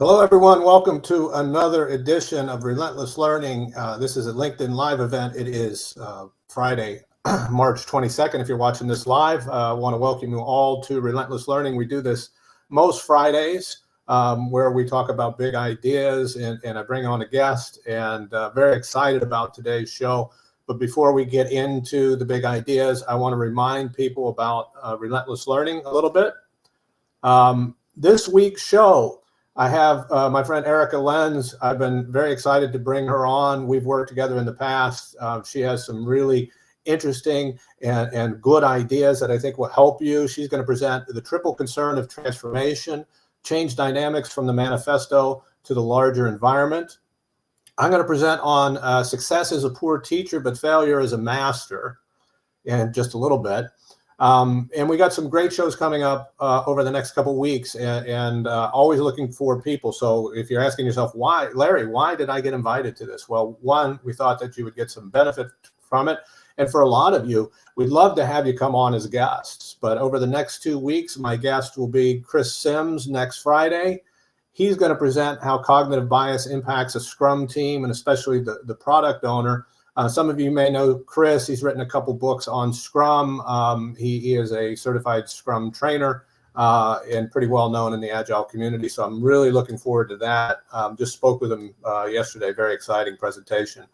Hello, everyone. Welcome to another edition of Relentless Learning. This is a LinkedIn Live event. It is Friday, March 22nd. If you're watching this live, I want to welcome you all to Relentless Learning. We do this most Fridays where we talk about big ideas and I bring on a guest, and very excited about today's show. But before we get into the big ideas, I want to remind people about Relentless Learning a little bit. This week's show, I have my friend Erika Lenz. I've been very excited to bring her on. We've worked together in the past. She has some really interesting and good ideas that I think will help you. She's going to present the triple concern of transformation, change dynamics from the manifesto to the larger environment. I'm going to present on success as a poor teacher, but failure as a master in just a little bit. And we got some great shows coming up over the next couple of weeks, and always looking for people. So if you're asking yourself, why, Larry, why did I get invited to this? Well, one, we thought that you would get some benefit from it. And for a lot of you, we'd love to have you come on as guests. But over the next 2 weeks, my guest will be Chris Sims next Friday. He's going to present how cognitive bias impacts a Scrum team, and especially the product owner. Some of you may know Chris. He's written a couple books on Scrum. He is a certified Scrum trainer and pretty well known in the Agile community. So I'm really looking forward to that. Just spoke with him yesterday. Very exciting presentation.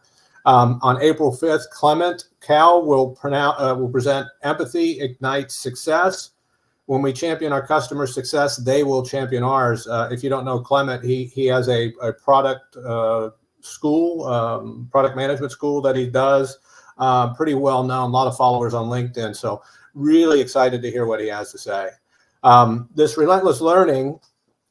On April 5th, Clement Cal will present Empathy Ignites Success. When we champion our customers' success, they will champion ours. If you don't know Clement, he has a product school, product management school that he does, pretty well known, a lot of followers on LinkedIn. So really excited to hear what he has to say. This Relentless Learning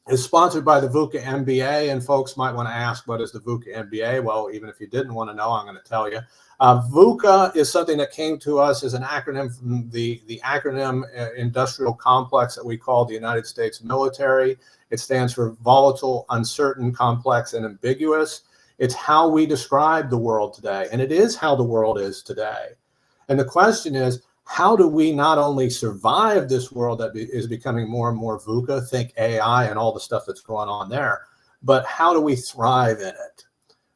is sponsored by the VUCA MBA, and folks might want to ask, what is the VUCA MBA? Well, even if you didn't want to know, I'm going to tell you. VUCA is something that came to us as an acronym from the acronym industrial complex that we call the United States military. It stands for volatile, uncertain, complex, and ambiguous. It's how we describe the world today, and it is how the world is today. And the question is, how do we not only survive this world that is becoming more and more VUCA, think AI and all the stuff that's going on there, but how do we thrive in it?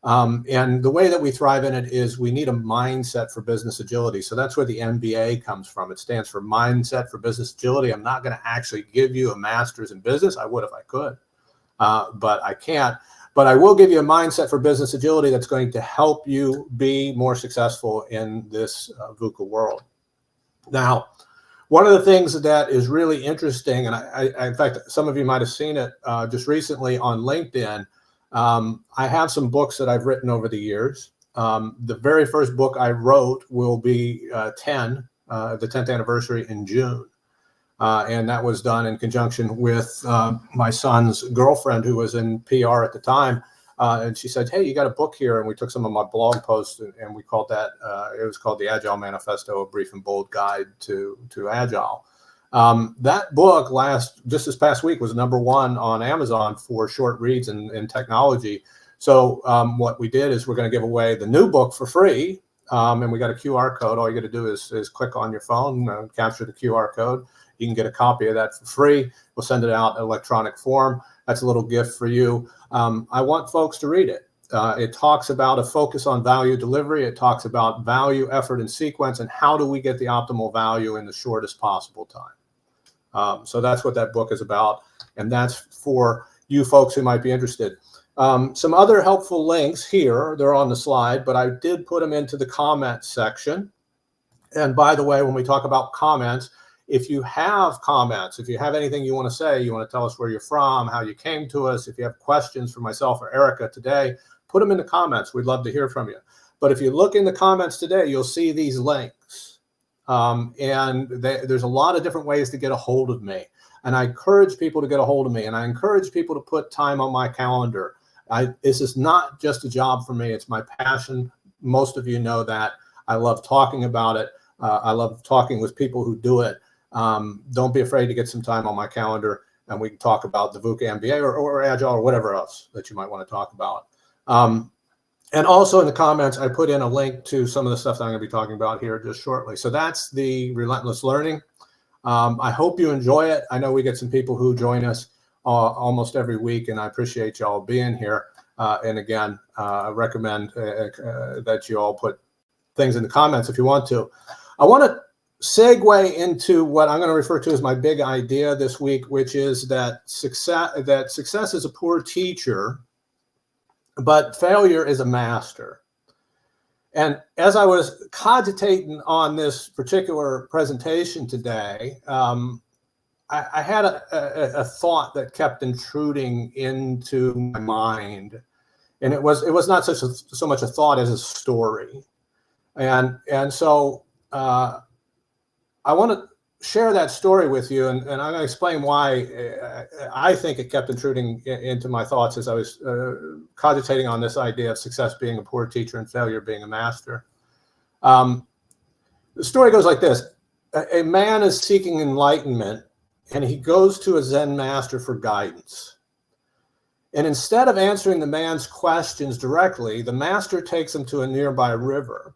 And the way that we thrive in it is we need a mindset for business agility. So that's where the MBA comes from. It stands for Mindset for Business Agility. I'm not going to actually give you a master's in business. I would if I could, but I can't. But I will give you a mindset for business agility that's going to help you be more successful in this VUCA world. Now, one of the things that is really interesting, and I in fact, some of you might have seen it just recently on LinkedIn, I have some books that I've written over the years. The very first book I wrote will be the 10th anniversary in June. And that was done in conjunction with my son's girlfriend, who was in PR at the time. And she said, hey, you got a book here. And we took some of my blog posts and we called that, it was called the Agile Manifesto, a brief and bold guide to Agile. That book just this past week was #1 on Amazon for short reads in technology. So what we did is we're going to give away the new book for free. And we got a QR code. All you got to do is click on your phone, capture the QR code. You can get a copy of that for free. We'll send it out in electronic form. That's a little gift for you. I want folks to read it. It talks about a focus on value delivery. It talks about value, effort, and sequence, and how do we get the optimal value in the shortest possible time. So that's what that book is about, and that's for you folks who might be interested. Some other helpful links here, they're on the slide, but I did put them into the comments section. And by the way, when we talk about comments, if you have comments, if you have anything you want to say, you want to tell us where you're from, how you came to us, if you have questions for myself or Erika today, put them in the comments. We'd love to hear from you. But if you look in the comments today, you'll see these links. There's a lot of different ways to get a hold of me. And I encourage people to get a hold of me. And I encourage people to put time on my calendar. This is not just a job for me. It's my passion. Most of you know that. I love talking about it. I love talking with people who do it. Don't be afraid to get some time on my calendar, and we can talk about the VUCA MBA or Agile or whatever else that you might want to talk about. And also in the comments, I put in a link to some of the stuff that I'm going to be talking about here just shortly. So that's the Relentless Learning. I hope you enjoy it. I know we get some people who join us almost every week, and I appreciate y'all being here. And again, I recommend that you all put things in the comments if you want to. I want to segue into what I'm going to refer to as my big idea this week, which is that success is a poor teacher, but failure is a master. And as I was cogitating on this particular presentation today, I had a thought that kept intruding into my mind, and it was not so much a thought as a story, and so I want to share that story with you, and I'm going to explain why I think it kept intruding into my thoughts as I was cogitating on this idea of success being a poor teacher and failure being a master. The story goes like this. A man is seeking enlightenment, and he goes to a Zen master for guidance. And instead of answering the man's questions directly, the master takes him to a nearby river.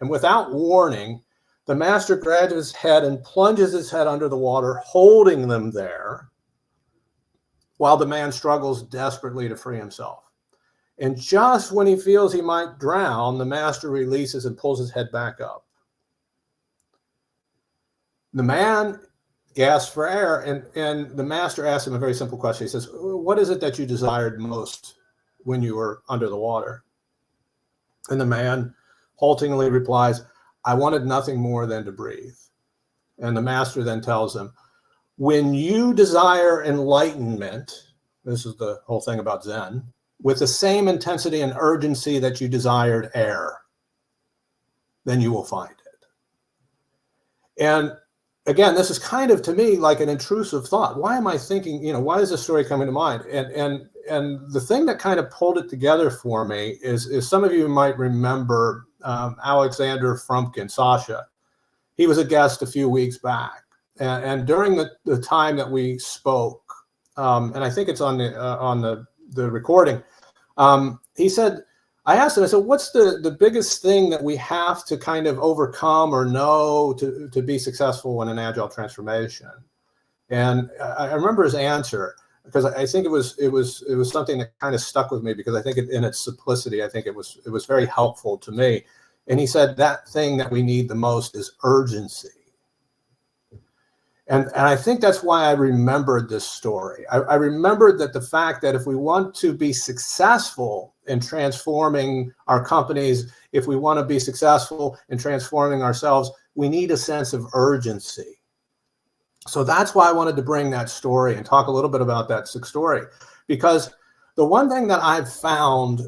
And without warning, the master grabs his head and plunges his head under the water, holding them there, while the man struggles desperately to free himself. And just when he feels he might drown, the master releases and pulls his head back up. The man gasps for air, and the master asks him a very simple question. He says, "What is it that you desired most when you were under the water?" And the man haltingly replies, "I wanted nothing more than to breathe." And the master then tells him, "When you desire enlightenment," this is the whole thing about Zen, "with the same intensity and urgency that you desired air, then you will find it." And again, this is kind of, to me, like an intrusive thought. Why am I thinking, why is this story coming to mind? And the thing that kind of pulled it together for me is some of you might remember Alexander Frumpkin, Sasha. He was a guest a few weeks back. And during the time that we spoke, and I think it's on the recording, he said, I asked him, I said, what's the biggest thing that we have to kind of overcome or know to be successful in an agile transformation? And I remember his answer, because I think it was something that kind of stuck with me, because I think in its simplicity, I think it was very helpful to me. And he said, that thing that we need the most is urgency. And I think that's why I remembered this story. I remembered that the fact that if we want to be successful in transforming our companies, if we want to be successful in transforming ourselves, we need a sense of urgency. So that's why I wanted to bring that story and talk a little bit about that story, because the one thing that I've found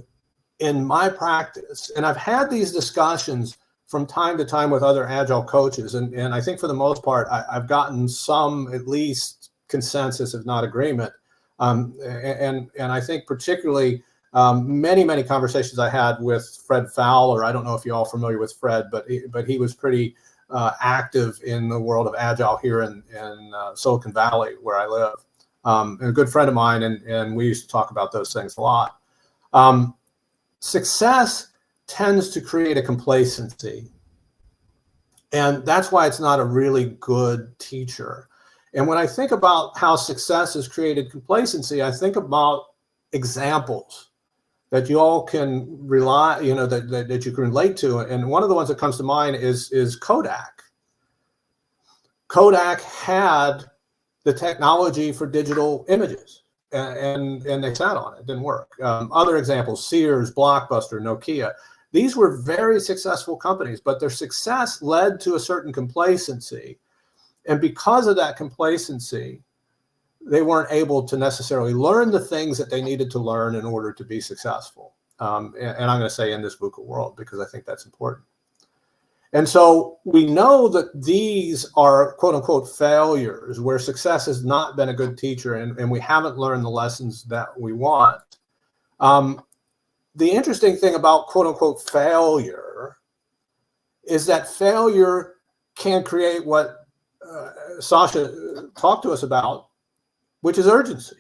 in my practice, and I've had these discussions from time to time with other agile coaches, and I think for the most part, I've gotten some, at least, consensus, if not agreement. And I think particularly many conversations I had with Fred Fowler. I don't know if you're all familiar with Fred, but he was pretty active in the world of agile here in Silicon Valley, where I live. And a good friend of mine, and we used to talk about those things a lot. Success tends to create a complacency, and that's why it's not a really good teacher. And when I think about how success has created complacency, I think about examples that you all can rely, that you can relate to. And one of the ones that comes to mind is Kodak. Kodak had the technology for digital images, and they sat on it. It didn't work. Other examples: Sears, Blockbuster, Nokia. These were very successful companies, but their success led to a certain complacency. And because of that complacency, they weren't able to necessarily learn the things that they needed to learn in order to be successful. And I'm going to say in this VUCA world, because I think that's important. And so we know that these are quote unquote failures, where success has not been a good teacher, and we haven't learned the lessons that we want. The interesting thing about quote unquote failure is that failure can create what Sasha talked to us about, which is urgency,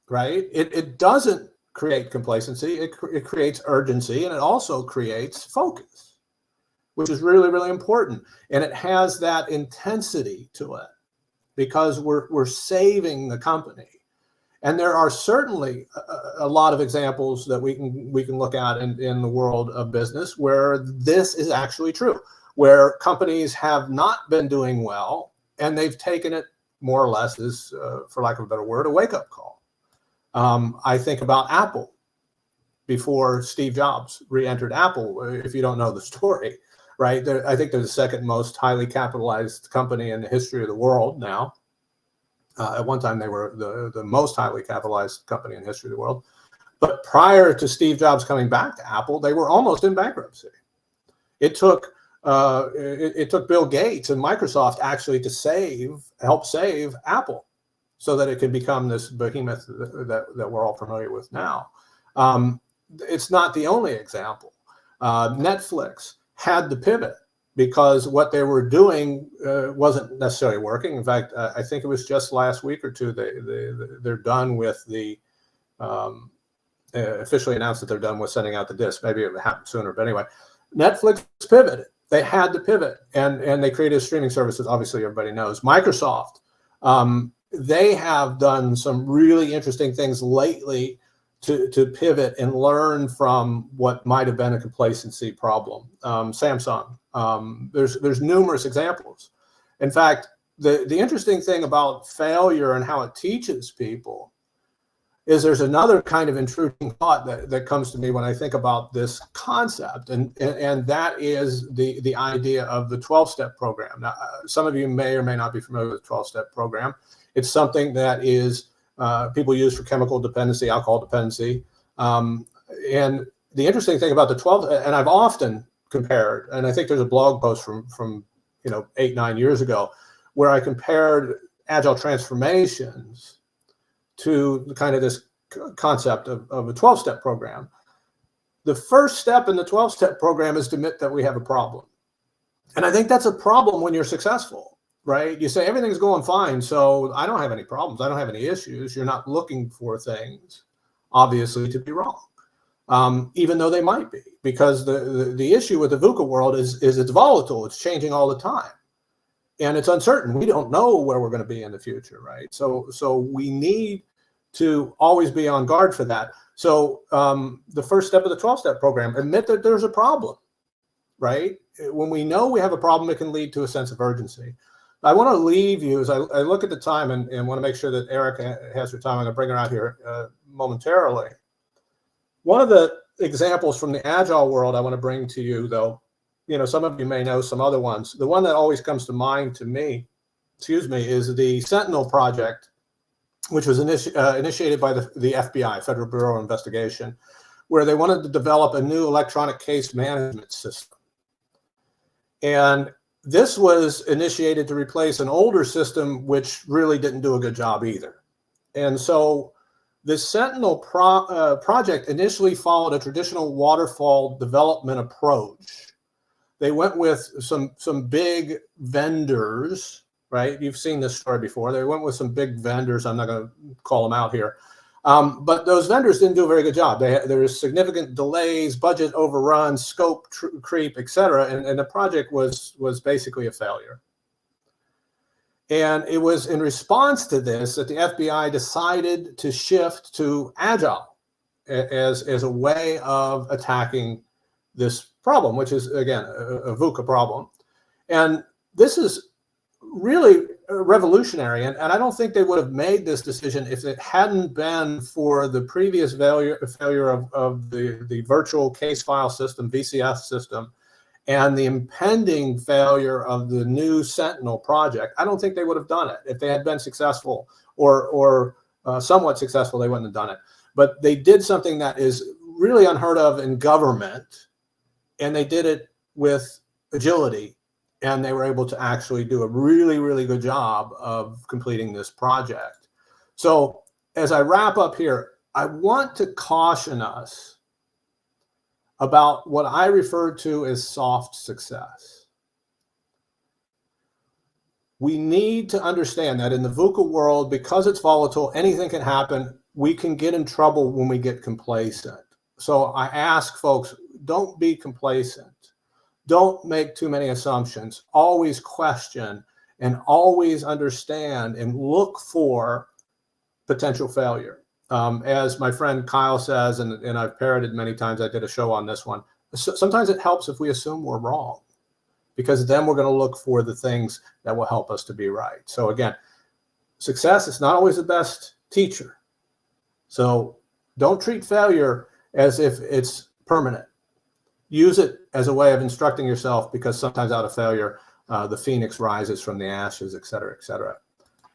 right? It doesn't create complacency. It creates urgency, and it also creates focus, which is really, really important. And it has that intensity to it, because we're saving the company. And there are certainly a lot of examples that we can look at in the world of business where this is actually true, where companies have not been doing well and they've taken it more or less as, for lack of a better word, a wake-up call. I think about Apple before Steve Jobs re-entered Apple, if you don't know the story, right? I think they're the second most highly capitalized company in the history of the world now. At one time, they were the most highly capitalized company in the history of the world. But prior to Steve Jobs coming back to Apple, they were almost in bankruptcy. It took Bill Gates and Microsoft actually to help save Apple so that it could become this behemoth that we're all familiar with now. It's not the only example. Netflix had to pivot because what they were doing wasn't necessarily working. In fact, I think it was just last week or two they're done with officially announced that they're done with sending out the disc. Maybe it happened sooner, but anyway, Netflix pivoted. They had to pivot, and they created streaming services. Obviously, everybody knows Microsoft. They have done some really interesting things lately to pivot and learn from what might have been a complacency problem. Samsung. There's numerous examples. In fact, the interesting thing about failure and how it teaches people is there's another kind of intruding thought that comes to me when I think about this concept, and that is the idea of the 12-step program. Now, some of you may or may not be familiar with the 12-step program. It's something that is people use for chemical dependency, alcohol dependency, and the interesting thing about the 12, and I've often compared, and I think there's a blog post from 8-9 years ago where I compared agile transformations to kind of this concept of a 12-step program. The first step in the 12-step program is to admit that we have a problem. And I think that's a problem when you're successful, right? You say everything's going fine, so I don't have any problems. I don't have any issues. You're not looking for things, obviously, to be wrong, even though they might be, because the issue with the VUCA world is it's volatile. It's changing all the time. And it's uncertain. We don't know where we're going to be in the future, right? So we need to always be on guard for that. So the first step of the 12-step program, admit that there's a problem, right? When we know we have a problem, it can lead to a sense of urgency. I want to leave you, as I look at the time and want to make sure that Erika has her time. I'm going to bring her out here momentarily. One of the examples from the Agile world I want to bring to you, though, some of you may know some other ones. The one that always comes to mind to me, is the Sentinel project, which was initiated by the FBI, Federal Bureau of Investigation, where they wanted to develop a new electronic case management system. And this was initiated to replace an older system, which really didn't do a good job either. And so the Sentinel project initially followed a traditional waterfall development approach. They went with some big vendors, right? You've seen this story before. They went with some big vendors. I'm not going to call them out here. But those vendors didn't do a very good job. There was significant delays, budget overruns, scope creep, et cetera. And the project was basically a failure. And it was in response to this that the FBI decided to shift to Agile as a way of attacking this problem, which is, again, a VUCA problem. And this is really revolutionary. And I don't think they would have made this decision if it hadn't been for the previous failure of the virtual case file system, VCF system, and the impending failure of the new Sentinel project. I don't think they would have done it. If they had been successful or somewhat successful, they wouldn't have done it. But they did something that is really unheard of in government, and they did it with agility, and they were able to actually do a really, really good job of completing this project. So as I wrap up here, I want to caution us about what I refer to as soft success. We need to understand that in the VUCA world, because it's volatile, anything can happen. We can get in trouble when we get complacent. So I ask folks, don't be complacent. Don't make too many assumptions. Always question and always understand and look for potential failure. As my friend Kyle says, and I've parroted many times, I did a show on this one. So sometimes it helps if we assume we're wrong, because then we're going to look for the things that will help us to be right. So again, success is not always the best teacher. So don't treat failure as if it's permanent. Use it as a way of instructing yourself, because sometimes out of failure, the phoenix rises from the ashes, et cetera, et cetera.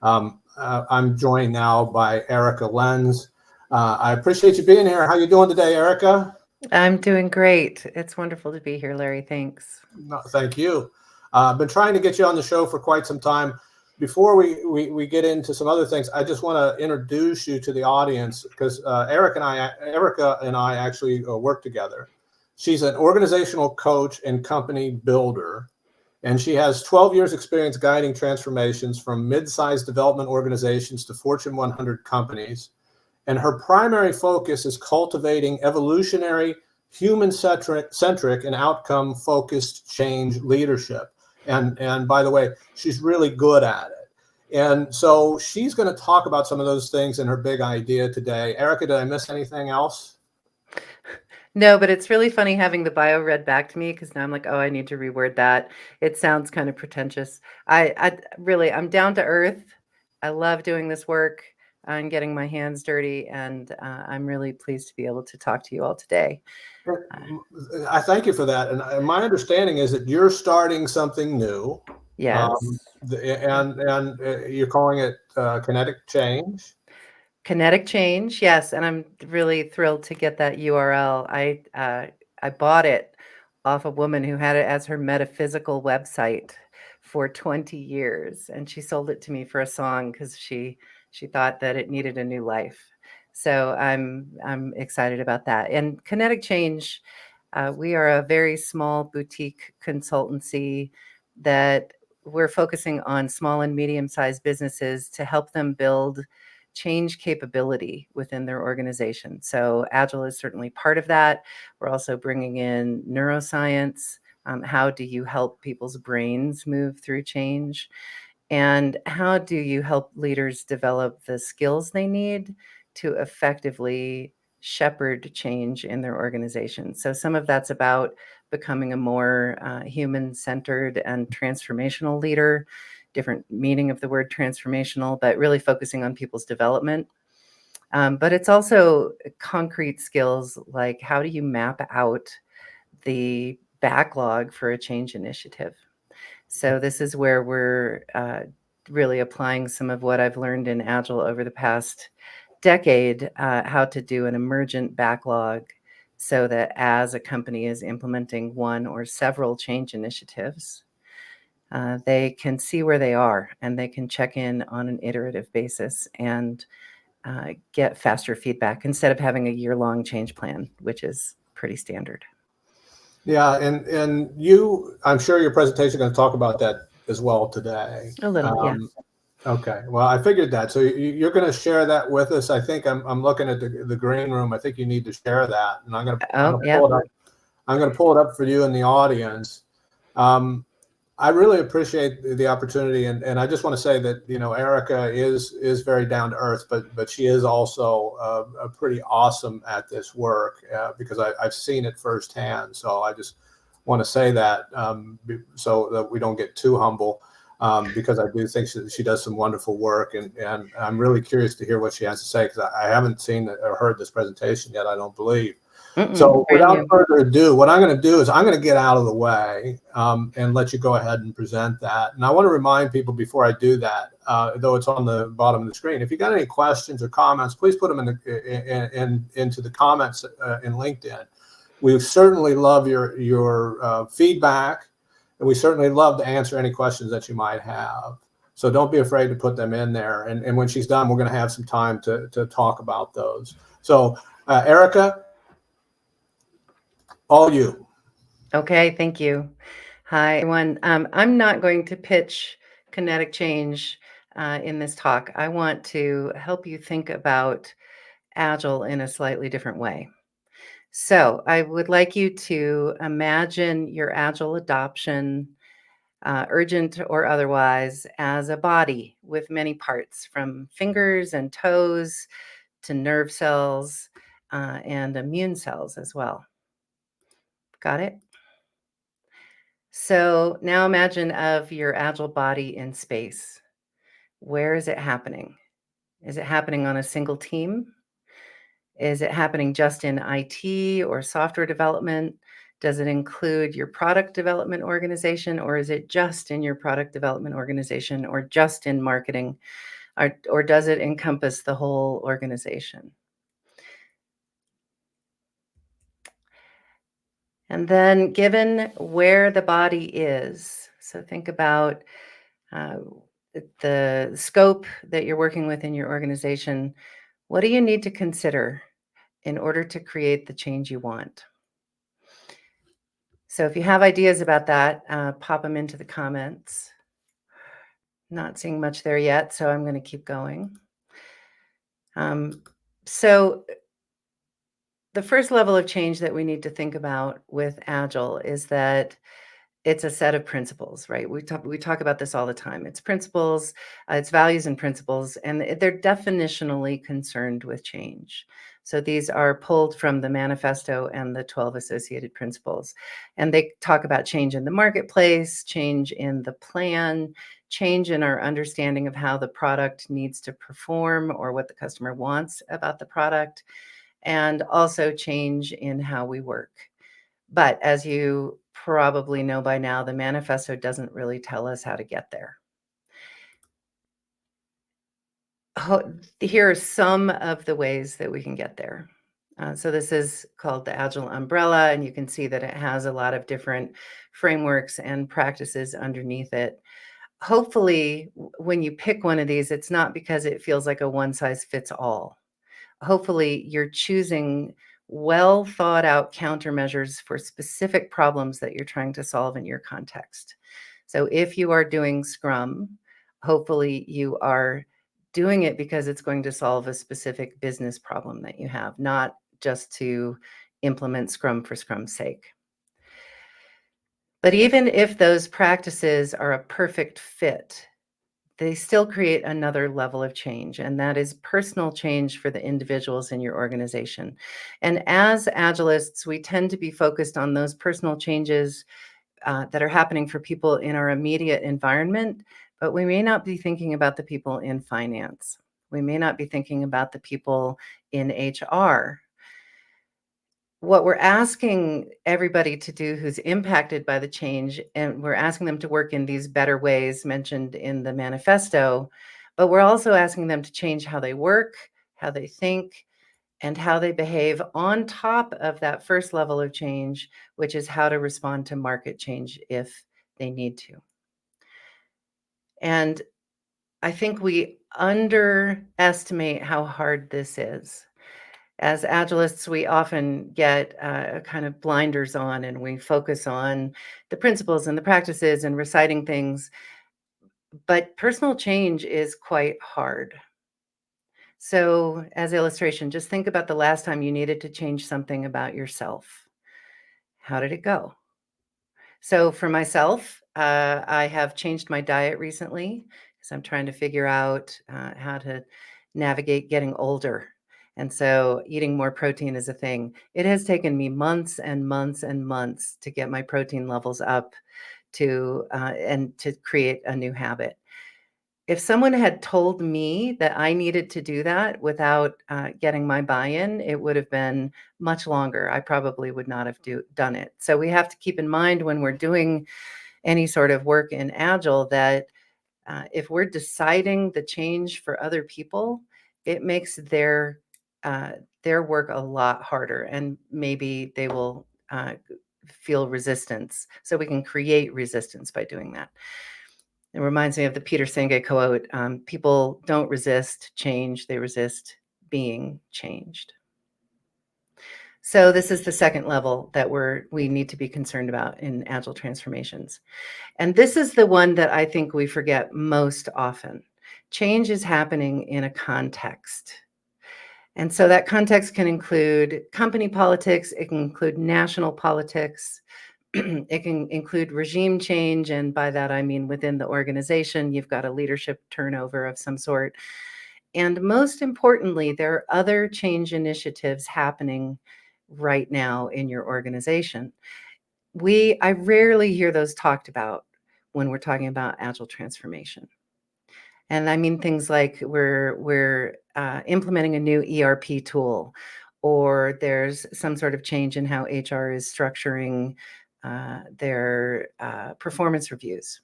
I'm joined now by Erika Lenz. I appreciate you being here. How are you doing today, Erika? I'm doing great. It's wonderful to be here, Larry. Thanks. No, thank you. I've been trying to get you on the show for quite some time. Before we get into some other things, I just want to introduce you to the audience, because Erika and I actually work together. She's an organizational coach and company builder, and she has 12 years experience guiding transformations from mid-sized development organizations to Fortune 100 companies. And her primary focus is cultivating evolutionary, human-centric, and outcome-focused change leadership. And by the way, she's really good at it. And so she's going to talk about some of those things in her big idea today. Erika, did I miss anything else? No, but it's really funny having the bio read back to me, because now I'm like, oh, I need to reword that. It sounds kind of pretentious. I'm down to earth. I love doing this work and getting my hands dirty, and I'm really pleased to be able to talk to you all today. I thank you for that. And my understanding is that you're starting something new. Yes. And you're calling it Kinetic Change. Kinetic Change, yes, and I'm really thrilled to get that URL. I bought it off a woman who had it as her metaphysical website for 20 years, and she sold it to me for a song because she thought that it needed a new life. So I'm excited about that. And Kinetic Change, we are a very small boutique consultancy that we're focusing on small and medium-sized businesses to help them build change capability within their organization. So Agile is certainly part of that. We're also bringing in neuroscience. How do you help people's brains move through change? And how do you help leaders develop the skills they need to effectively shepherd change in their organization? So some of that's about becoming a more human-centered and transformational leader, different meaning of the word transformational, but really focusing on people's development. But it's also concrete skills, like how do you map out the backlog for a change initiative? So this is where we're really applying some of what I've learned in Agile over the past decade, how to do an emergent backlog, so that as a company is implementing one or several change initiatives, they can see where they are, and they can check in on an iterative basis and get faster feedback instead of having a year-long change plan, which is pretty standard. Yeah, and you, I'm sure your presentation is going to talk about that as well today. A little, yeah. Okay, well, I figured that. So you're going to share that with us. I think I'm looking at the green room. I think you need to share that, and I'm going to pull it up. I'm going to pull it up for you in the audience. I really appreciate the opportunity, and I just want to say that, you know, Erika is very down to earth, but she is also pretty awesome at this work, because I've seen it firsthand. So I just want to say that, so that we don't get too humble, because I do think she does some wonderful work, and I'm really curious to hear what she has to say, because I haven't seen or heard this presentation yet, I don't believe. So without further ado, what I'm going to do is I'm going to get out of the way and let you go ahead and present that. And I want to remind people before I do that, though it's on the bottom of the screen, if you got any questions or comments, please put them into the comments in LinkedIn. We certainly love your feedback, and we certainly love to answer any questions that you might have. So don't be afraid to put them in there. And when she's done, we're going to have some time to talk about those. So Erika, all you. Okay, thank you. Hi, everyone. I'm not going to pitch Kinetic Change in this talk. I want to help you think about Agile in a slightly different way. So I would like you to imagine your Agile adoption urgent or otherwise, as a body with many parts, from fingers and toes to nerve cells and immune cells as well. Got it? So now imagine of your Agile body in space. Where is it happening? Is it happening on a single team? Is it happening just in IT or software development? Does it include your product development organization, or is it just in your product development organization, or just in marketing, or does it encompass the whole organization? And then, given where the body is, so think about uh, the scope that you're working with in your organization. What do you need to consider in order to create the change you want? So if you have ideas about that, pop them into the comments. Not seeing much there yet, so I'm going to keep going. So the first level of change that we need to think about with Agile is that it's a set of principles, right? We talk about this all the time. It's principles, it's values and principles, and they're definitionally concerned with change. So these are pulled from the manifesto and the 12 associated principles. And they talk about change in the marketplace, change in the plan, change in our understanding of how the product needs to perform or what the customer wants about the product, and also change in how we work. But as you probably know by now, the manifesto doesn't really tell us how to get there. Here are some of the ways that we can get there. So this is called the Agile umbrella, and you can see that it has a lot of different frameworks and practices underneath it. Hopefully, when you pick one of these, it's not because it feels like a one size fits all. Hopefully, you're choosing well thought out countermeasures for specific problems that you're trying to solve in your context. So if you are doing Scrum, hopefully you are doing it because it's going to solve a specific business problem that you have, not just to implement Scrum for Scrum's sake. But even if those practices are a perfect fit, they still create another level of change, and that is personal change for the individuals in your organization. And as Agilists, we tend to be focused on those personal changes that are happening for people in our immediate environment, but we may not be thinking about the people in finance. We may not be thinking about the people in HR. What we're asking everybody to do who's impacted by the change, and we're asking them to work in these better ways mentioned in the manifesto, but we're also asking them to change how they work, how they think, and how they behave on top of that first level of change, which is how to respond to market change if they need to. And I think we underestimate how hard this is. As Agilists, we often get kind of blinders on, and we focus on the principles and the practices and reciting things. But personal change is quite hard. So, as illustration, just think about the last time you needed to change something about yourself. How did it go? So, for myself, I have changed my diet recently because I'm trying to figure out how to navigate getting older. And so, eating more protein is a thing. It has taken me months and months and months to get my protein levels up and to create a new habit. If someone had told me that I needed to do that without getting my buy-in, it would have been much longer. I probably would not have done it. So we have to keep in mind when we're doing any sort of work in Agile that if we're deciding the change for other people, it makes their work a lot harder, and maybe they will feel resistance. So we can create resistance by doing that. It reminds me of the Peter Senge quote, people don't resist change, they resist being changed. So this is the second level that we need to be concerned about in Agile transformations. And this is the one that I think we forget most often. Change is happening in a context. And so that context can include company politics, it can include national politics, It can include regime change, and by that I mean within the organization, you've got a leadership turnover of some sort. And most importantly, there are other change initiatives happening right now in your organization. I rarely hear those talked about when we're talking about agile transformation. And I mean things like we're implementing a new ERP tool, or there's some sort of change in how HR is structuring their performance reviews.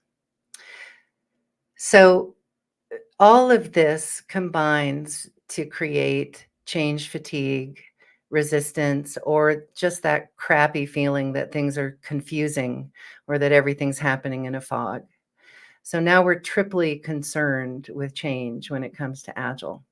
So all of this combines to create change fatigue, resistance, or just that crappy feeling that things are confusing or that everything's happening in a fog. So now we're triply concerned with change when it comes to Agile.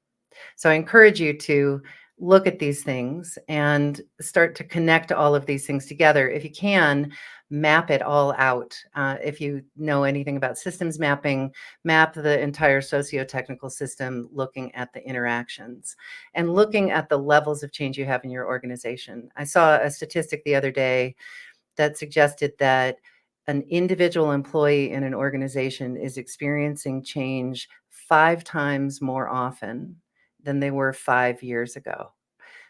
So I encourage you to look at these things and start to connect all of these things together. If you can, map it all out. If you know anything about systems mapping, map the entire socio-technical system, looking at the interactions and looking at the levels of change you have in your organization. I saw a statistic the other day that suggested that an individual employee in an organization is experiencing change 5 times more often than they were 5 years ago.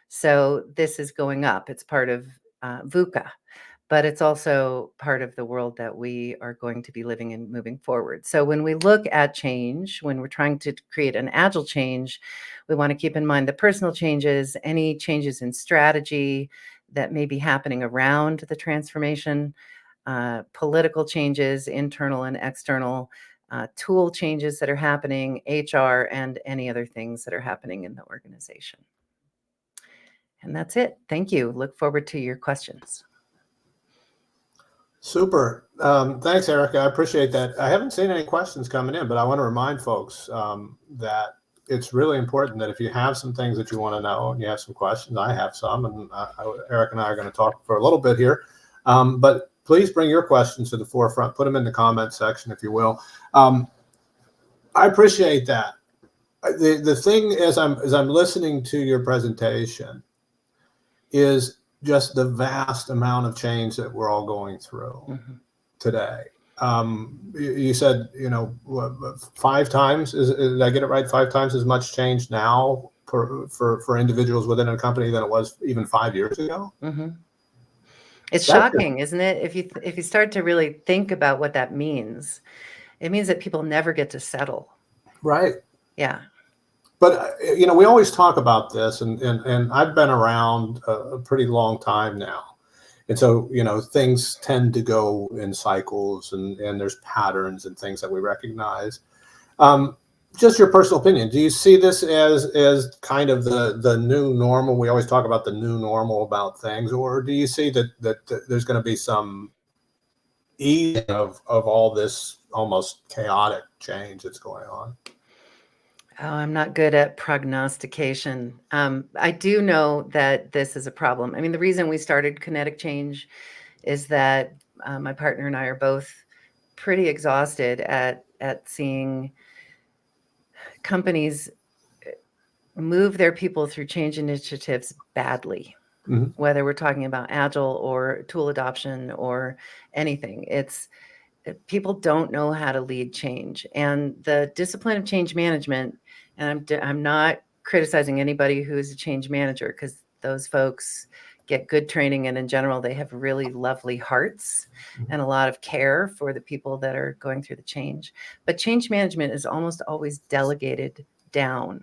So this is going up. It's part of VUCA, but it's also part of the world that we are going to be living in moving forward. So when we look at change, when we're trying to create an agile change, we want to keep in mind the personal changes, any changes in strategy that may be happening around the transformation, political changes, internal and external, tool changes that are happening, HR, and any other things that are happening in the organization. And that's it. Thank you. Look forward to your questions. Super. Thanks, Erika. I appreciate that. I haven't seen any questions coming in, but I want to remind folks that it's really important that if you have some things that you want to know and you have some questions, I have some, and Erika and I are going to talk for a little bit here. But please bring your questions to the forefront. Put them in the comment section, if you will. I appreciate that. The thing as I'm listening to your presentation is just the vast amount of change that we're all going through today. You said, 5 times, did I get it right? 5 times as much change now for individuals within a company than it was even 5 years ago? It's shocking, isn't it? If you start to really think about what that means, it means that people never get to settle. Right. Yeah. But, we always talk about this, and I've been around a pretty long time now. And so, things tend to go in cycles, and there's patterns and things that we recognize. Just your personal opinion. Do you see this as kind of the new normal? We always talk about the new normal about things, or do you see that there's going to be some easing of all this almost chaotic change that's going on? Oh, I'm not good at prognostication. I do know that this is a problem. I mean, the reason we started Kinetic Change is that my partner and I are both pretty exhausted at seeing companies move their people through change initiatives badly, whether we're talking about Agile or tool adoption or anything. People don't know how to lead change, and the discipline of change management. And I'm not criticizing anybody who is a change manager, because those folks get good training, and in general, they have really lovely hearts and a lot of care for the people that are going through the change. But change management is almost always delegated down.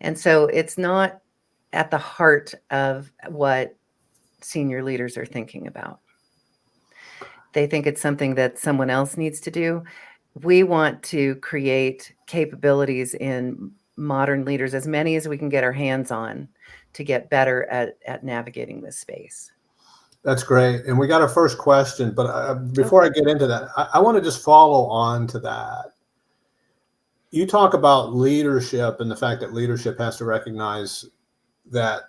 And so it's not at the heart of what senior leaders are thinking about. They think it's something that someone else needs to do. We want to create capabilities in modern leaders, as many as we can get our hands on, to get better at navigating this space. That's great. And we got our first question, but before I get into that, I want to just follow on to that. You talk about leadership and the fact that leadership has to recognize that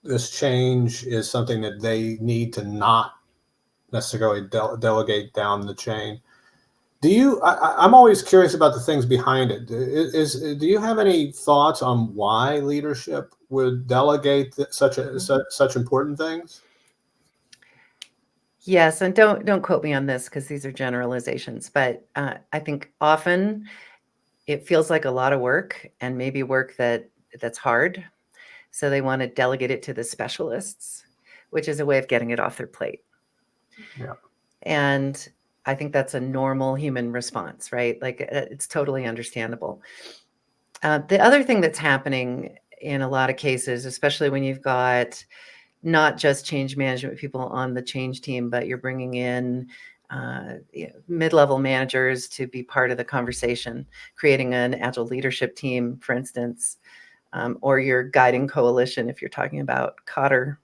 this change is something that they need to not necessarily delegate down the chain. I'm always curious about the things behind it. Do you have any thoughts on why leadership would delegate such important things? Yes, and don't quote me on this because these are generalizations, but I think often it feels like a lot of work and maybe work that's hard. So they want to delegate it to the specialists, which is a way of getting it off their plate. Yeah. And I think that's a normal human response, right? Like it's totally understandable. The other thing that's happening in a lot of cases, especially when you've got not just change management people on the change team, but you're bringing in mid-level managers to be part of the conversation, creating an agile leadership team, for instance, or your guiding coalition if you're talking about Cotter.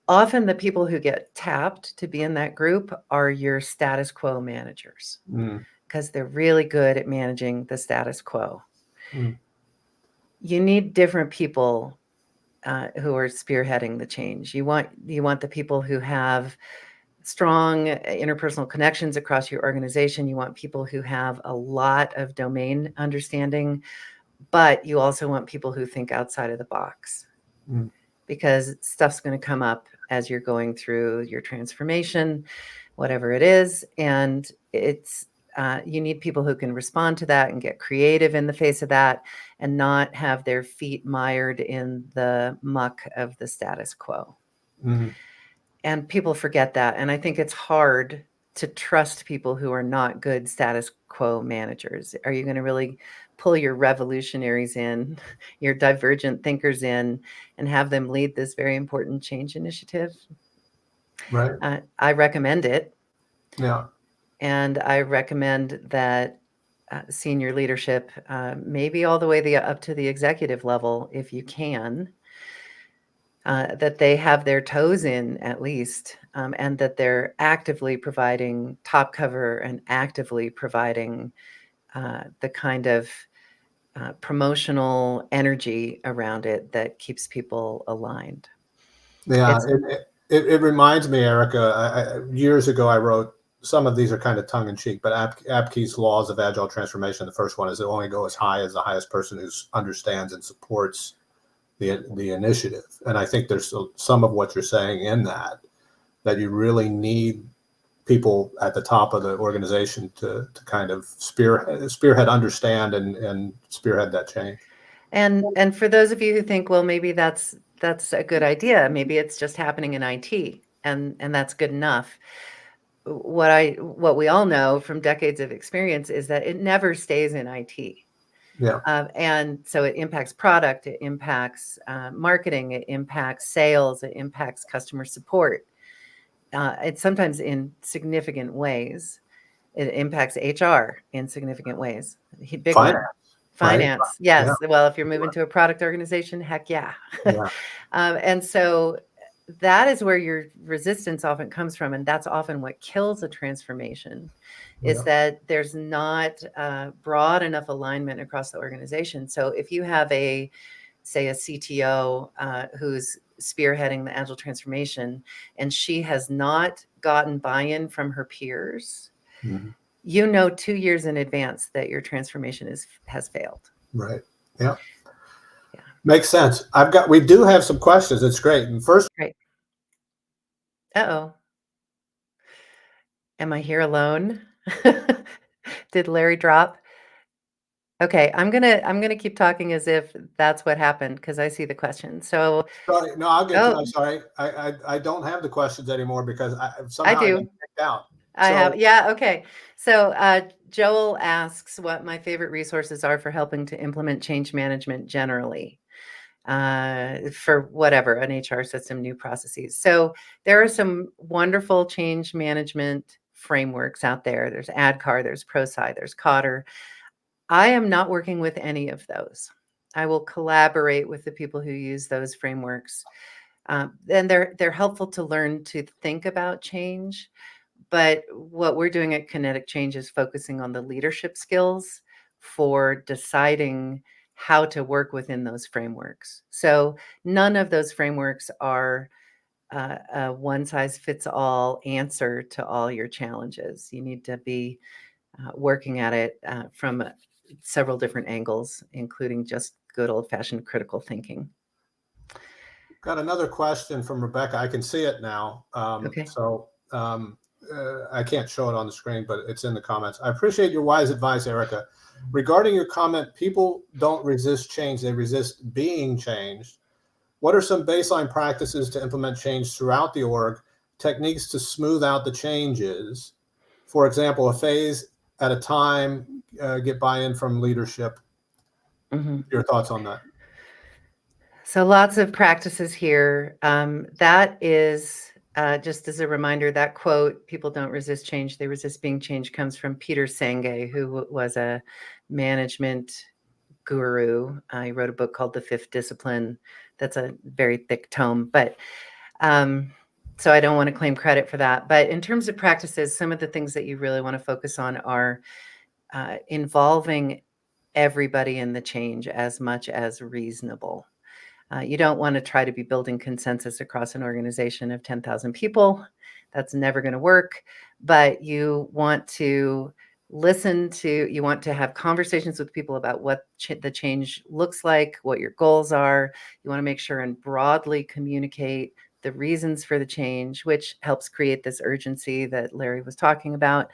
Often the people who get tapped to be in that group are your status quo managers because they're really good at managing the status quo. You need different people who are spearheading the change. You want the people who have strong interpersonal connections across your organization. You want people who have a lot of domain understanding, but you also want people who think outside of the box because stuff's going to come up as you're going through your transformation, whatever it is. And it's, you need people who can respond to that and get creative in the face of that and not have their feet mired in the muck of the status quo. And people forget that. And I think it's hard to trust people who are not good status quo managers. Are you going to really pull your revolutionaries in, your divergent thinkers in, and have them lead this very important change initiative? Right. I recommend it. Yeah. And I recommend that senior leadership, maybe all the way up to the executive level, if you can, that they have their toes in at least, and that they're actively providing top cover and actively providing the kind of promotional energy around it that keeps people aligned. Yeah, it reminds me, Erika, years ago I wrote, some of these are kind of tongue in cheek, but Apke's laws of agile transformation. The first one is it only go as high as the highest person who understands and supports the initiative. And I think there's some of what you're saying in that you really need people at the top of the organization to kind of spearhead, understand, and spearhead that change. And for those of you who think, well, maybe that's a good idea, maybe it's just happening in IT, and that's good enough. What we all know from decades of experience is that it never stays in IT. Yeah. And so it impacts product, it impacts marketing, it impacts sales, it impacts customer support. It's sometimes in significant ways. It impacts HR in significant ways. Big one. Finance, right? yes. Yeah. Well, if you're moving to a product organization, heck yeah. Yeah. And so that is where your resistance often comes from. And that's often what kills a transformation is that there's not broad enough alignment across the organization. So if you have say a CTO who's spearheading the agile transformation and she has not gotten buy-in from her peers, you know 2 years in advance that your transformation has failed. Right. Yeah. Makes sense. We do have some questions. It's great. And first, great. Uh-oh. Am I here alone? Did Larry drop? Okay, I'm gonna keep talking as if that's what happened because I see the question. So sorry, no, I'll get to. I'm sorry. I don't have the questions anymore because somehow I got kicked out. I have, yeah, okay. So Joel asks what my favorite resources are for helping to implement change management generally. For whatever, an HR system, new processes. So there are some wonderful change management frameworks out there. There's ADKAR, there's ProSci, there's Cotter. I am not working with any of those. I will collaborate with the people who use those frameworks. And they're helpful to learn to think about change. But what we're doing at Kinetic Change is focusing on the leadership skills for deciding how to work within those frameworks. So none of those frameworks are a one-size-fits-all answer to all your challenges. You need to be working at it from several different angles, including just good old-fashioned critical thinking. Got another question from Rebecca. I can see it now. Okay. I can't show it on the screen, but it's in the comments. I appreciate your wise advice, Erika. Regarding your comment, people don't resist change, they resist being changed. What are some baseline practices to implement change throughout the org, techniques to smooth out the changes? For example, a phase at a time, get buy-in from leadership. Your thoughts on that? So lots of practices here. That is, just as a reminder, that quote, people don't resist change, they resist being changed, comes from Peter Senge, who was a management guru. He wrote a book called The Fifth Discipline. That's a very thick tome, but so I don't want to claim credit for that. But in terms of practices, some of the things that you really want to focus on are involving everybody in the change as much as reasonable. You don't want to try to be building consensus across an organization of 10,000 people. That's never going to work. But you want to you want to have conversations with people about what the change looks like, what your goals are. You want to make sure and broadly communicate the reasons for the change, which helps create this urgency that Larry was talking about.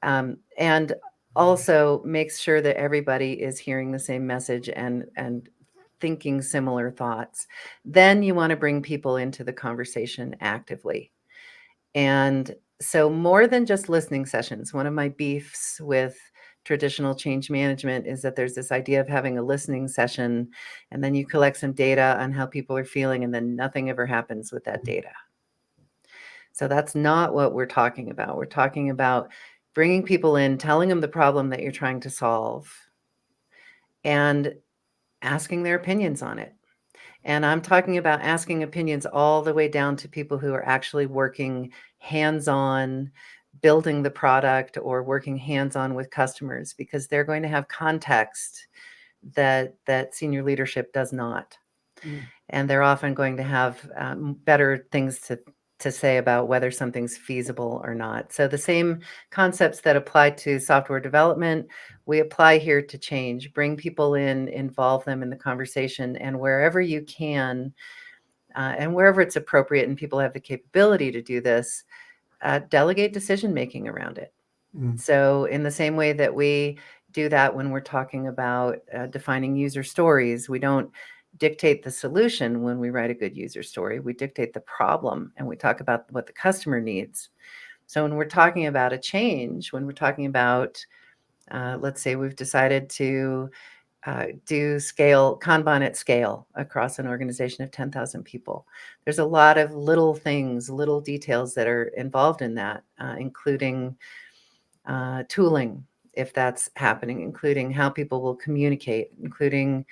And also makes sure that everybody is hearing the same message and thinking similar thoughts. Then you want to bring people into the conversation actively. And so more than just listening sessions, one of my beefs with traditional change management is that there's this idea of having a listening session, and then you collect some data on how people are feeling, and then nothing ever happens with that data. So that's not what we're talking about. We're talking about bringing people in, telling them the problem that you're trying to solve, and asking their opinions on it. And I'm talking about asking opinions all the way down to people who are actually working hands-on, building the product or working hands-on with customers, because they're going to have context that senior leadership does not. And they're often going to have better things to say about whether something's feasible or not. So the same concepts that apply to software development, we apply here to change. Bring people in, involve them in the conversation, and wherever you can, and wherever it's appropriate and people have the capability to do this, delegate decision-making around it. So in the same way that we do that when we're talking about defining user stories, we don't dictate the solution when we write a good user story. We dictate the problem, and we talk about what the customer needs. So when we're talking about a change, when we're talking about, let's say we've decided to do Kanban at scale across an organization of 10,000 people. There's a lot of little things, little details that are involved in that, including tooling, if that's happening, including how people will communicate, including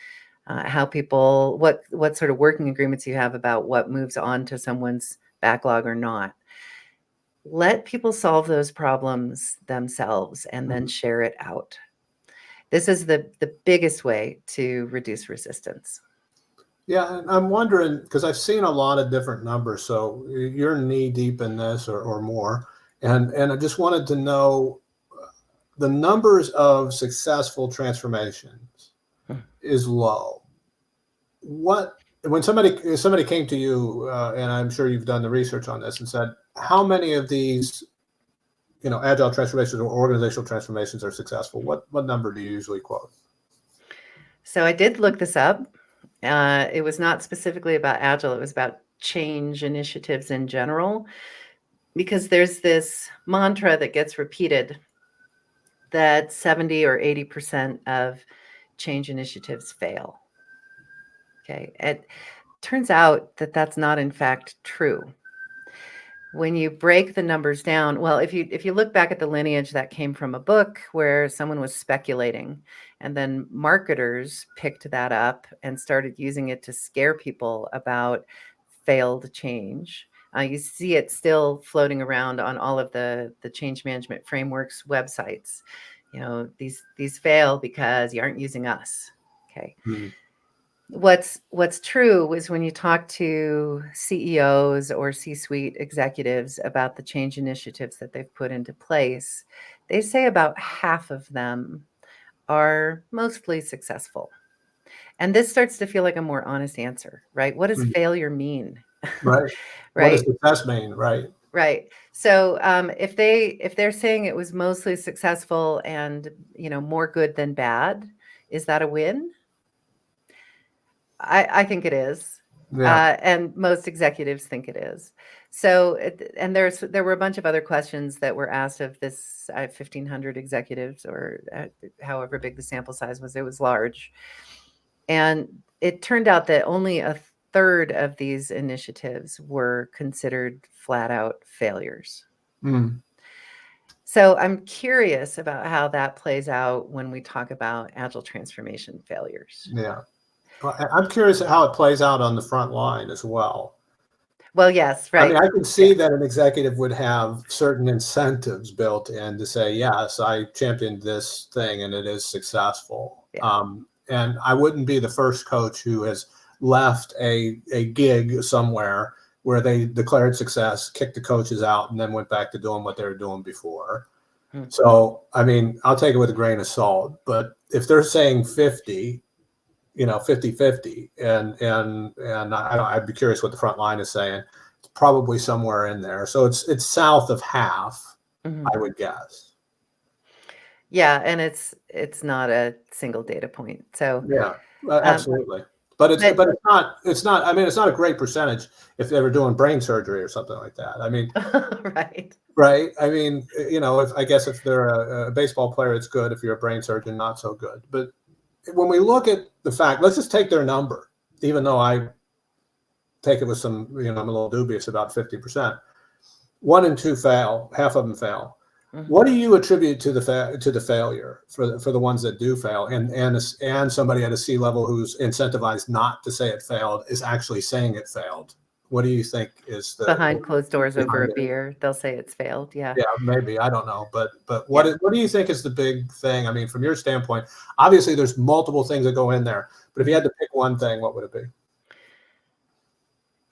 how people, what sort of working agreements you have about what moves on to someone's backlog or not. Let people solve those problems themselves and then share it out. This is the biggest way to reduce resistance. Yeah, and I'm wondering, because I've seen a lot of different numbers, so you're knee deep in this or more, and I just wanted to know the numbers of successful transformations is low. When somebody came to you, and I'm sure you've done the research on this, and said, how many of these, agile transformations or organizational transformations are successful? What number do you usually quote? So I did look this up. It was not specifically about Agile. It was about change initiatives in general, because there's this mantra that gets repeated that 70 or 80% of change initiatives fail. Okay. It turns out that that's not in fact true. When you break the numbers down, well, if you look back at the lineage, that came from a book where someone was speculating, and then marketers picked that up and started using it to scare people about failed change. You see it still floating around on all of the change management frameworks websites. These fail because you aren't using us. Okay. What's true is when you talk to CEOs or C-suite executives about the change initiatives that they've put into place, they say about half of them are mostly successful. And this starts to feel like a more honest answer, right? What does Mm. failure mean? Right. What does Right. success mean? Right. Right. So if they're saying it was mostly successful and more good than bad, is that a win? I think it is. Yeah. And most executives think it is. So, and there were a bunch of other questions that were asked of this 1,500 executives, or however big the sample size was. It was large, and it turned out that only a third of these initiatives were considered flat out failures. Mm. So I'm curious about how that plays out when we talk about agile transformation failures. Yeah. Well, I'm curious how it plays out on the front line as well. Well, yes, I mean, right. I can see that an executive would have certain incentives built in to say, yes, I championed this thing and it is successful. Yeah. And I wouldn't be the first coach who has left a gig somewhere where they declared success, kicked the coaches out, and then went back to doing what they were doing before. Hmm. So, I mean, I'll take it with a grain of salt. But if they're saying 50, 50-50, and I'd be curious what the front line is saying. It's probably somewhere in there. So it's south of half, Mhm. I would guess. Yeah, and it's not a single data point. So, Yeah, absolutely. But it's not. I mean, it's not a great percentage if they were doing brain surgery or something like that. I mean, right. right? I mean, if they're a baseball player, it's good. If you're a brain surgeon, not so good. But when we look at the fact, let's just take their number, even though I take it with some, I'm a little dubious about 50%. 1 and 2 fail, half of them fail. Mhm. What do you attribute to the failure for the ones that do fail, and somebody at a C level who's incentivized not to say it failed is actually saying it failed? What do you think is Behind closed doors over a behind it? beer, they'll say it's failed. Yeah. Yeah, maybe, I don't know, but Yeah. what do you think is the big thing? I mean, from your standpoint, obviously there's multiple things that go in there, but if you had to pick one thing, what would it be?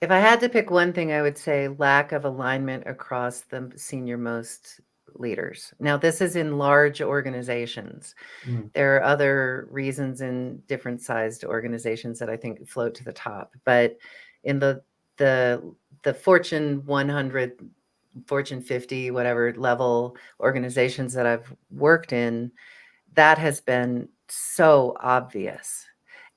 If I had to pick one thing, I would say lack of alignment across the senior most leaders. Now, this is in large organizations. Mm. There are other reasons in different sized organizations that I think float to the top, but in the Fortune 100, Fortune 50, whatever level organizations that I've worked in, that has been so obvious.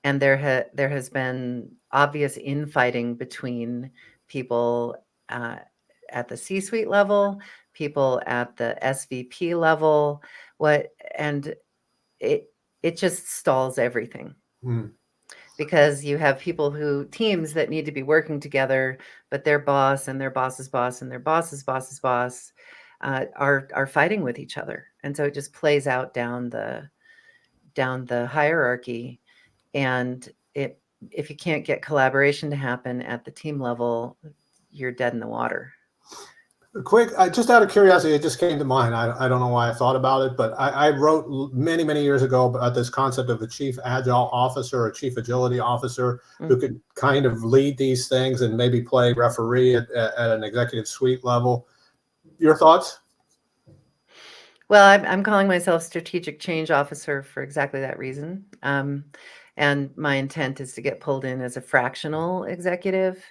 And there has been obvious infighting between people at the C-suite level, people at the SVP level, and it just stalls everything. Mm. Because you have teams that need to be working together, but their boss and their boss's boss and their boss's boss's boss are fighting with each other, and so it just plays out down the hierarchy. And if you can't get collaboration to happen at the team level, you're dead in the water. Quick, just out of curiosity, it just came to mind. I don't know why I thought about it, but I wrote many, many years ago about this concept of a chief agile officer, a chief agility officer who could kind of lead these things and maybe play referee at an executive suite level. Your thoughts? Well, I'm calling myself strategic change officer for exactly that reason. And my intent is to get pulled in as a fractional executive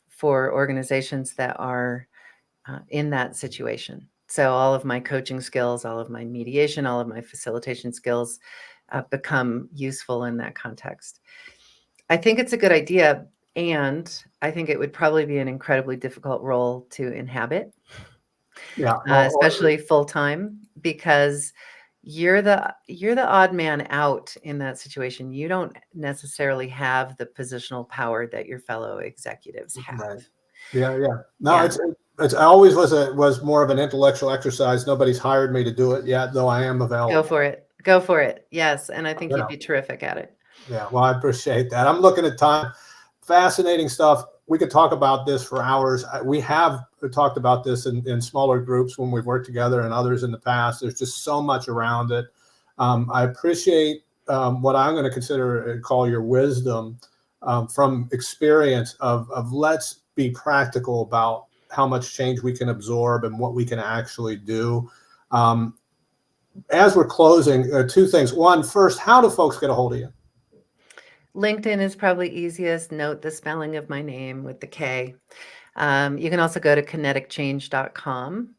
for organizations that are in that situation. So all of my coaching skills, all of my mediation, all of my facilitation skills become useful in that context. I think it's a good idea, and I think it would probably be an incredibly difficult role to inhabit. Yeah, Especially full time, because you're the odd man out in that situation. You don't necessarily have the positional power that your fellow executives have. right. Yeah. No, Yeah. it's always was more of an intellectual exercise. Nobody's hired me to do it yet, though I am available. Go for it. Yes, and I think Yeah. you'd be terrific at it. Yeah, well, I appreciate that. I'm looking at time. Fascinating stuff. We could talk about this for hours. We have talked about this in smaller groups when we've worked together and others in the past. There's just so much around it. I appreciate what I'm going to consider and call your wisdom from experience of let's be practical about how much change we can absorb and what we can actually do. As we're closing, two things. One, first, how do folks get a hold of you? LinkedIn is probably easiest. Note the spelling of my name with the K. You can also go to kineticchange.com.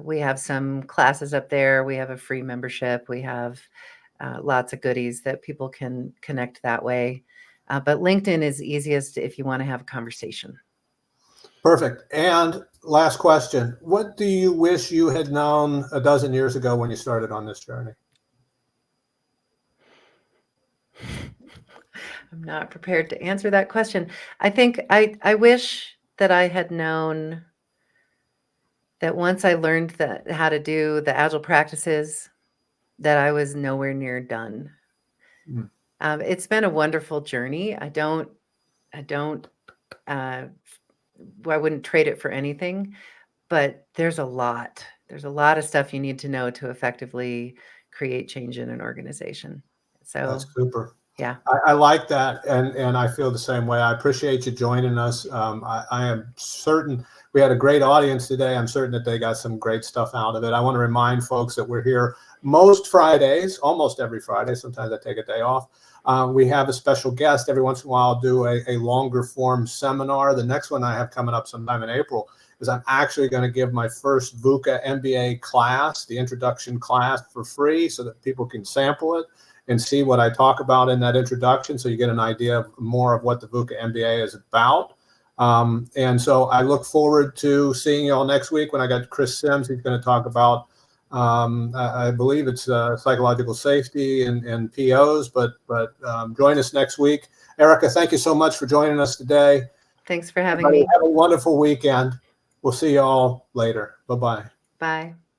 We have some classes up there. We have a free membership. We have lots of goodies that people can connect that way. But LinkedIn is easiest if you want to have a conversation. Perfect. And last question, what do you wish you had known a dozen years ago when you started on this journey? I'm not prepared to answer that question. I think I wish that I had known that once I learned how to do the Agile practices, that I was nowhere near done. Mm. It's been a wonderful journey. I wouldn't trade it for anything, but there's a lot of stuff you need to know to effectively create change in an organization. So That's super. yeah. I like that, and I feel the same way. I appreciate you joining us. I am certain we had a great audience today. I'm certain that they got some great stuff out of it. I want to remind folks that we're here most Fridays, almost every Friday. Sometimes I take a day off. We have a special guest. Every once in a while, I'll do a longer form seminar. The next one I have coming up sometime in April is I'm actually going to give my first VUCA MBA class, the introduction class, for free so that people can sample it and see what I talk about in that introduction, so you get an idea of more of what the VUCA MBA is about. And so I look forward to seeing you all next week when I got Chris Sims. He's going to talk about, I believe it's psychological safety and POs, but join us next week. Erika, thank you so much for joining us today. Thanks for having me. Have a wonderful weekend. We'll see you all later. Bye-bye. Bye.